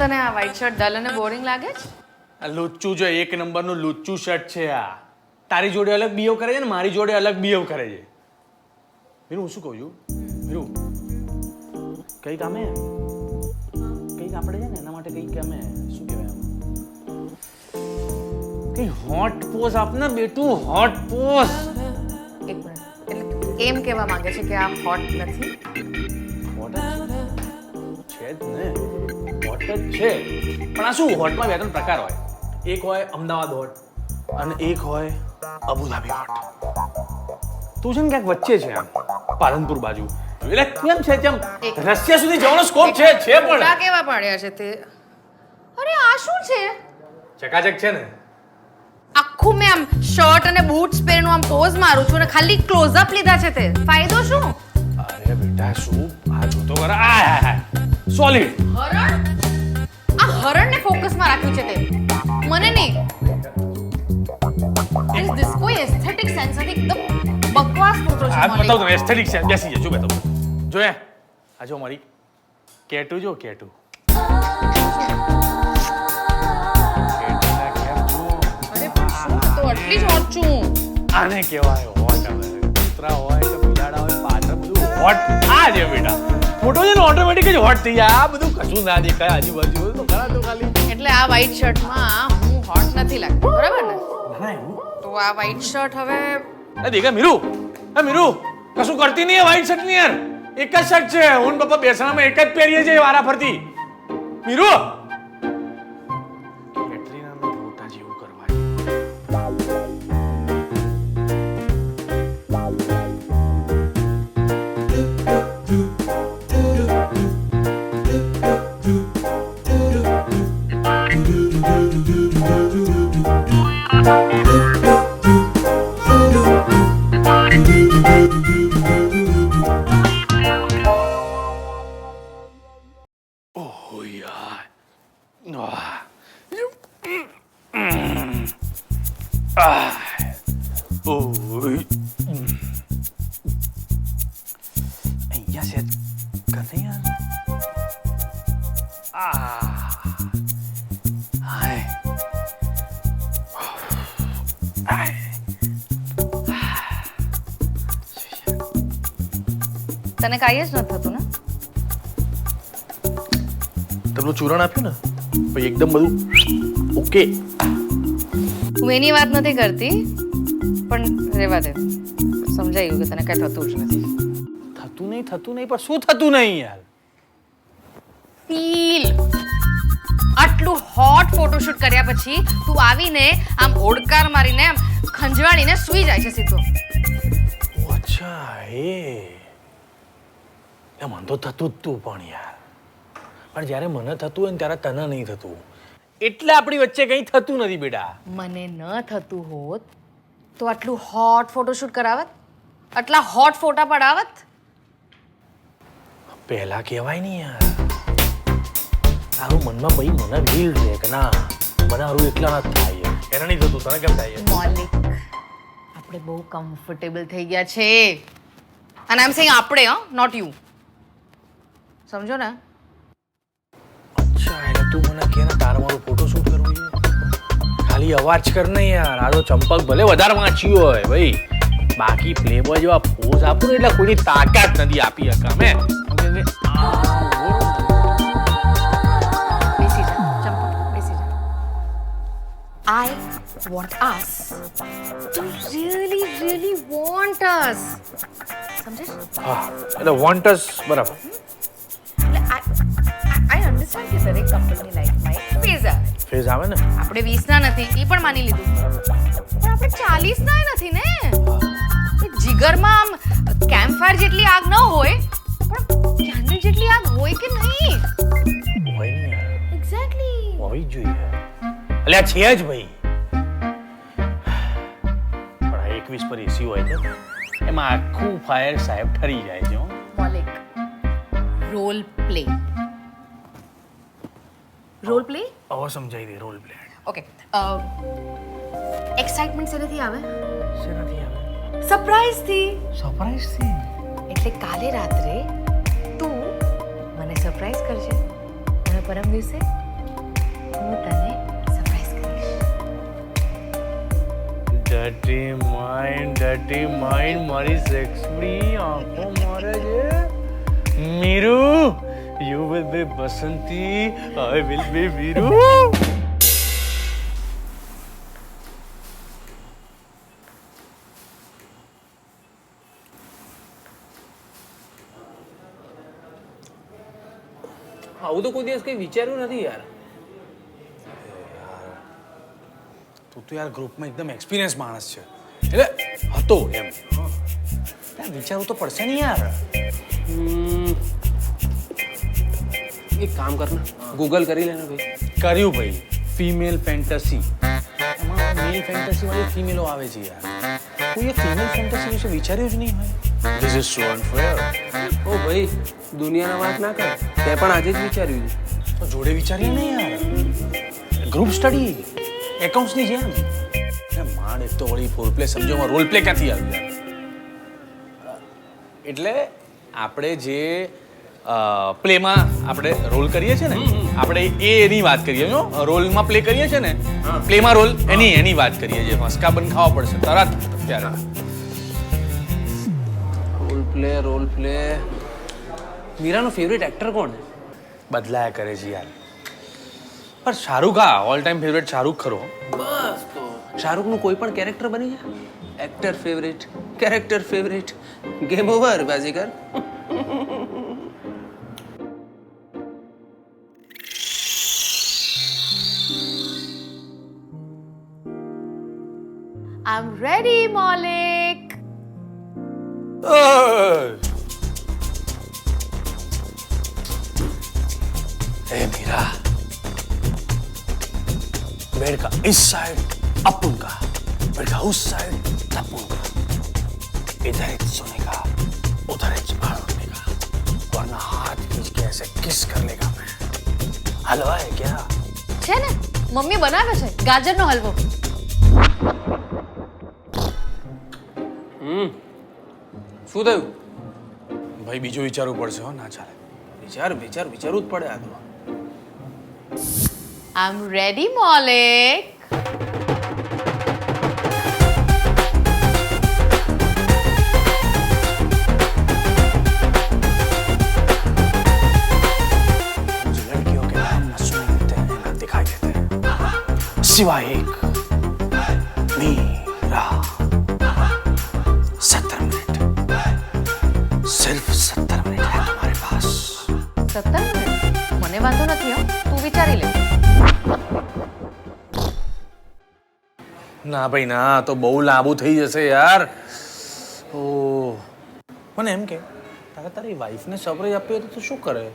તને આ white shirt Dal અને બોરિંગ લાગે છે? આ લુચ્ચું જો એક નંબરનું લુચ્ચું શર્ટ છે આ. તારી જોડે અલગ બિહેવ કરે છે ને મારી જોડે અલગ બિહેવ કરે છે. મીરું હું શું કહું છું મીરું, કંઈક અમે કંઈક આપણે છે ને એના માટે કંઈક અમે શું કહેવાય કંઈક હોટ પોઝ આપને બેટું, હોટ પોઝ. એક મિનિટ, એટલે એમ કહેવા માંગે છે કે આ હોટ નથી? હોટ છે જ ને, હોટ જ છે. પણ આ શું હોટમાં બે ત્રણ પ્રકાર હોય. એક હોય અમદાવાદ હોટ અને એક હોય અબુધાબી હોટ. તું છે ને ક્યાંક વચ્ચે છે આમ પાલનપુર બાજુ. એટલે કેમ છે તેમ રશિયા સુધી જવાનો સ્કોપ છે પણ આ કેવા પાડ્યા છે તે? અરે આ શું છે? ચકાચક છે ને. આખું મેં આમ શર્ટ અને બૂટ્સ પહેરીને આમ પોઝ મારું છું અને ખાલી ક્લોઝઅપ લીધા છે તે. ફાયદો શું? અરે બેટા શું આ જોતો કર. આ સોલિડ હરણ? આ હરણને ફોકસમાં રાખ્યું છે તે, મને નહીં. ઇઝ ધીસ કોઈ એસ્થેટિક સેન્સ નથી? એકદમ બકવાસ ફોટો છે. આ બતાવ તો એસ્થેટિક છે. બેસી જજો બેતો જોયા. આ જો મારી કેટુ જો કેટુ. આટલી જ હોટ છું. આને કહેવાય હોટ. હવે કૂતરા હોય કે બિલાડા હોય પાછળ બધું હોટ આ છે બેટા. ફોટો છે ને ઓટોમેટિક જ હોટ થઈ જાય. આ બધું કશું ના દેખાય આજુબાજુ તો ખરા તો ખાલી. એટલે આ વ્હાઈટ શર્ટમાં હું હોટ નથી લાગતી, બરાબર ને? ના એવું તો આ વ્હાઈટ શર્ટ હવે દેખા મીરુ. એ મીરુ કશું કરતી નહીં વ્હાઈટ શર્ટ ની યાર. એક જ શર્ટ છે. હું ને પપ્પા બેસણામાં એક જ પહેરીએ છીએ વારા ફરતી. મીરુ કેટરીનાના ફોટા જેવું કરવાય. Oh યાર. અહીંયા સેટ કરે યાર. હાય તને કાંઈ જ નથી થતું ને? તમને ચૂરણ આપ્યું ને પછી એકદમ બધું ઓકે. હું એની વાત નથી કરતી, પણ રહેવા દે. સમજાઈ ગયું કે તને કાંઈ થતું જ નથી. થતું નહીં પણ શું થતું નહીં યાર? ફીલ. આટલું હોટ ફોટોશૂટ કર્યા પછી તું આવીને આમ ઓડકાર મારીને આમ ખંજવાળીને સૂઈ જાય છે સીધો. અચ્છા એ મને તો થતું જ તું પણ યાર. પણ જ્યારે મને થતું હોય ને ત્યારે તને નહીં થતું. એટલે આપણી વચ્ચે કંઈ થતું નથી બેટા. મને ન થતું હોત તો આટલું હોટ ફોટોશૂટ કરાવત, આટલા હોટ ફોટા પડાવત. પહેલા કહેવાય નહીં યાર. તારું મનમાં ભાઈ મને રીલ રહે કે ના મને હારું એકલા ના થાય. એને નહીં થતું તને કેમ થાય? મૌલિક, આપણે બહુ કમ્ફર્ટેબલ થઈ ગયા છે. અને આઈ એમ સેઇંગ આપણે, નોટ યુ. સમજો ને? અચ્છા એટલે તું મને કે ને તારે મારું ફોટોશૂટ કરવું છે? ખાલી અવાજ કર ને યાર. આ તો ચંપક ભલે વધારે વાંચ્યું હોય ભાઈ, બાકી પ્લેબોય જેવા પોઝ આપું ને એટલે કોઈની તાકાત નથી આપી શકા મેં. બેસી જા ચંપક, બેસી જા. I want us to really want us. સમજે? હા એટલે વોન્ટસ બરાબર. એટલે I understand કે દરેક કપલની લાઈફમાં એક ફેઝ આવે. ફેઝ આવે ને. આપણે 20 ના નથી એ પણ માની લીધું, પણ આપણે 40 ના નથી ને. એ જીગરમાં આમ કેમ્પ ફાયર જેટલી આગ ન હોય પણ કેન્ડલ જેટલી આગ હોય કે નહીં? હોય ને યાર. એક્ઝેક્ટલી. હોવી જ જોઈએ. એટલે આ છે જ ભાઈ. પણ આ 21 પર એસી હોય તો એમાં આખું ફાયર સાહેબ ઠરી જાય છે. Maulik, role play. Role play? હવે સમજાઈ દે. Role play. ઓકે. એક્સાઇટમેન્ટ શેનાથી આવે? શેનાથી આવે? સરપ્રાઈઝ થી. સરપ્રાઈઝ થી. એટલે કાલે રાત્રે તું મને સરપ્રાઈઝ કરજે અને પરમ દિવસે હું તને સરપ્રાઈઝ કરીશ. ડર્ટી માઇન્ડ મારી સેક્સી આંખો મારે છે. Miru, you will be Basanti, I will be Veeru. આવું તો કોઈ દિવસ કંઈ વિચાર્યું નથી યાર. તું તો યાર ગ્રુપમાં એકદમ એક્સપિરિયન્સ માણસ છે, એટલે હતો એમ. ત્યાં વિચારવું તો પડશે ને યાર. એક કામ કર ને, ગૂગલ કરી લેને ભાઈ. કર્યું ભાઈ, ફિમેલ ફેન્ટસી. એમાં મેલ ફેન્ટસી વાળી ફિમેલો આવે છે યાર. કોઈએ ફિમેલ ફેન્ટસી વિશે વિચાર્યું જ નહીં હોય. This is so unfair. ઓ ભાઈ, દુનિયાના વાત ના કર, તે પણ આજે જ વિચાર્યું છે. તો જોડે વિચારીએ ને યાર. ગ્રુપ સ્ટડી, એકાઉન્ટ્સની જેમ. માંડ એક તો વળી ફોર પ્લે સમજોમાં રોલ પ્લે ક્યાંથી આવ્યું યાર. એટલે આપણે જે પ્લેમાં આપણે રોલ કરીએ છીએ ને, આપણે એની વાત કરીએ છો. રોલમાં પ્લે કરીએ છીએ ને, પ્લેમાં રોલ એની વાત કરીએ છીએ. મસ્કા બંધ ખાવા પડશે તરત ત્યારે. Role play. મીરાનો ફેવરેટ એક્ટર કોણ છે? બદલાયા કરે છે યાર. પણ શાહરુખ, હા, ઓલ ટાઈમ ફેવરેટ શાહરુખ ખરો. બસ તો શાહરુખનું કોઈ પણ કેરેક્ટર બની જાય. Actor favourite, character favourite, game over Baazigar. I'm ready, Maulik. ए मीरा, बेड का इस साइड अपुन का, बेड का उस साइड तपुन का. इधर ही सोने का, उधर ही भाड़ने का, वरना हाथ खींच के ऐसे किस कर लेगा मैं. हलवा है क्या? છે ને, મમ્મી બનાવે છે ગાજરનો હલવો. શું થયું? ભાઈ બીજું વિચારવું પડશે હો, ના ચાલે. વિચારવું જ પડે આ તો. I'm ready, Maulik. मुझे लड़कियों के नाम न सुने देते हैं, न दिखाई देते हैं, सिवाय एक मीरा. 17 मिनट, सिर्फ 17 मिनट है तुम्हारे पास. 17 મિનિટ મને વાંધો નથી હો, તું વિચારી લે. ના ભાઈ ના, તો બહુ લાંબુ થઈ જશે યાર. ઓ મને એમ કે તારી વાઈફને સરપ્રાઈઝ આપી હોય તો શું કરે?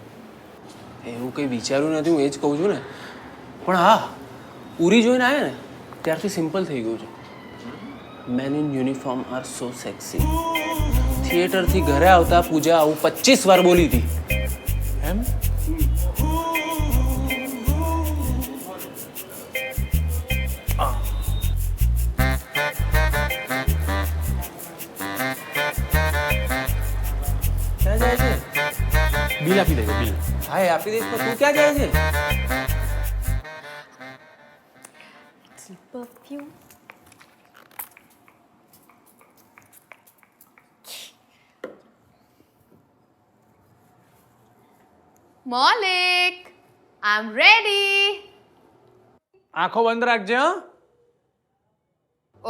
એવું કંઈ વિચાર્યું નથી, હું એ જ કહું છું ને. પણ હા, ઉરી જોઈને આવ્યા ને ત્યારથી સિમ્પલ થઈ ગયું છે. Men in uniform are so sexy. થિયેટરથી ઘરે આવતા પૂજા આવું 25 વાર બોલી હતી. એમ? ક્યાં જાય છે? બિલ આપી દેજો, બિલ. હા, એ આપી દઈશ, પણ તું ક્યાં જાય છે? Perfume. Maulik, I'm ready. આંખો બંધ રાખજે હા.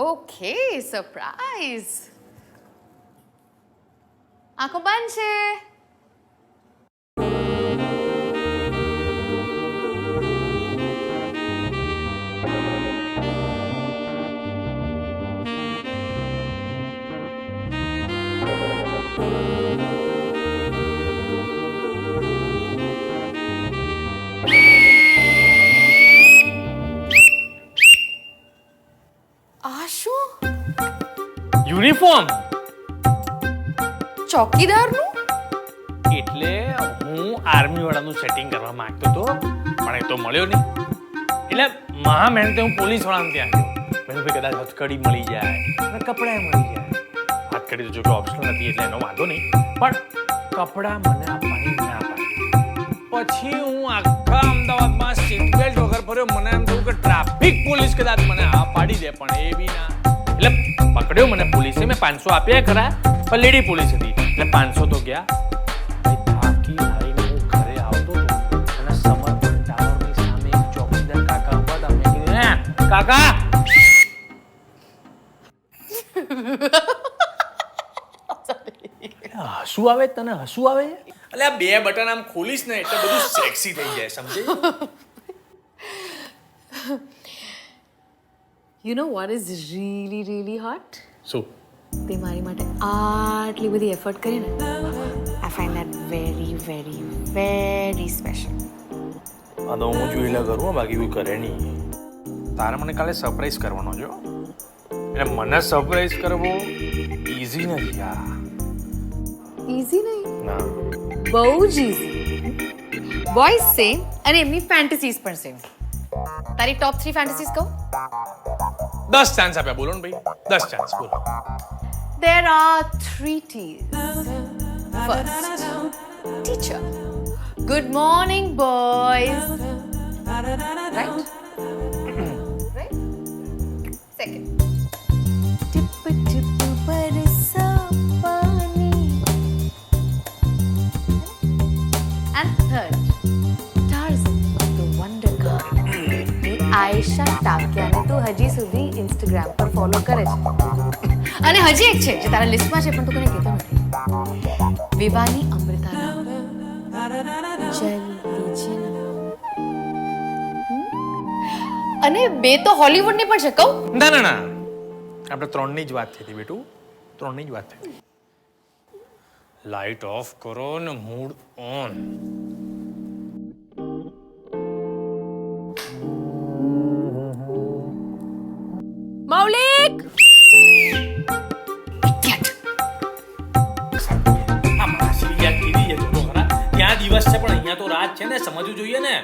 Okay, surprise. આંખો બંધ છે. આ શું? યુનિફોર્મ. ચોકીદારનું? એટલે હું આર્મી વાળાનું સેટિંગ કરવા માંગતો હતો, પણ એ તો મળ્યો નહીં. એટલે મહા મહેનતે હું પોલીસ વાળાને ત્યાં ગયો. મેં ભાઈ કદાચ હથકડી મળી જાય અને કપડાં મળી જાય. હથકડી તો જો કે ઓપ્શનલ નથી એટલે એનો વાંધો નહીં, પણ કપડાં મને આપવાની ના પાડી. પછી હું આખા અમદાવાદમાં સીટ બેલ્ટ વગર કર્યો મને એમ થયું કે ટ્રાફિક પોલીસ કદાચ મને હા પાડી દે, પણ એ બી ના. એટલે પકડ્યો મને પોલીસે, મેં 500 આપ્યા ખરા, પણ લેડી પોલીસ હતી એટલે 500 તો ગયા. થાકી હારીને હું ઘરે આવતો હતો અને સમર્પણ ટાવરની સામે એક ચોકીદાર કાકા ઊભા હતા. મેં કીધું, હે કાકા. હસવું આવે તને? હસવું આવે? એટલે આ 2 બટન આમ ખોલીશ ને એટલે બધું સેક્સી થઈ જાય, સમજે? You know what is really really hot? શું? તે મારી માટે આટલી બધી એફર્ટ કરી ને, I find that very very very special. હા તો હું જોઈલા કરું, બાકી કોઈ કરે નહીં. તારે મને કાલે સરપ્રાઈઝ કરવાનો છો, એટલે મને સરપ્રાઈઝ કરવો ઈઝી નથી. આ ઇઝી નહીં, ના, બહુ જ ઇઝી. બોયઝ સેમ અને એમની ફેન્ટસીઝ પણ સેમ. તારી ટોપ 3 ફેન્ટસીઝ કહું? 10 ચાન્સ આપ્યા, બોલો ને ભાઈ, 10 ચાન્સ બોલો. There are 3 T's. First, teacher. Good morning, boys. Right? Right? Second. Tip tip barsa pani. And third, Tarzan, the Wonder Car. Ayesha ટાકિયાને તું હજી સુધી ઇન્સ્ટાગ્રામ પર ફોલો કરે છે. અને હજી એક છે જે તારા લિસ્ટમાં છે પણ તું કોને કહેતો નથી. વિવાની અમૃતા રાવ. જલ્દી છે ને. અને 2 તો હોલીવુડની પણ છે, કહું? ના ના ના, આપણે 3ની જ વાત થઈ હતી બેટું, 3ની જ વાત થઈ. લાઇટ ઓફ કરો ને મૂડ ઓન. મૌલિક! આ માસી યાર કીધી છે તો ખરા, ક્યાં દિવસ છે પણ અહીંયા તો રાત છે ને, સમજવું જોઈએ ને.